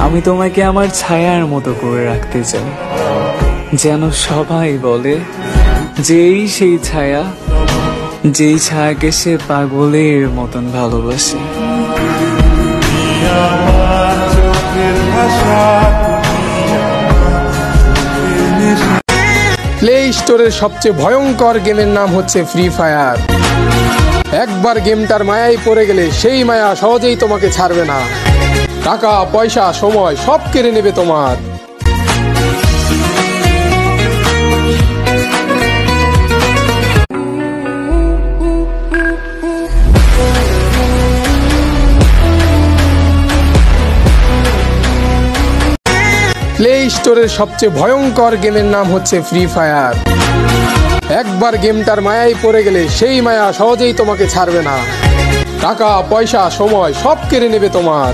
আমি তোমাকে আমার ছায়ার মতো করে রাখতে চাই, যেন সবাই বলে যেই সেই ছায়া, যেই ছায়াকে সে পাগলের মতন ভালোবাসে। প্লে স্টোরের সবচেয়ে ভয়ঙ্কর গেমের নাম হচ্ছে ফ্রি ফায়ার। একবার গেমটার মায়ায় পড়ে গেলে সেই মায়া সহজেই তোমাকে ছাড়বে না। টাকা পয়সা সময় সব কেড়ে নেবে তোমার। প্লে স্টোরের সবচেয়ে ভয়ঙ্কর গেমের নাম হচ্ছে ফ্রি ফায়ার। একবার গেমটার মায়ায় পড়ে গেলে সেই মায়া সহজেই তোমাকে ছাড়বে না। টাকা পয়সা সময় সব কেড়ে নেবে তোমার।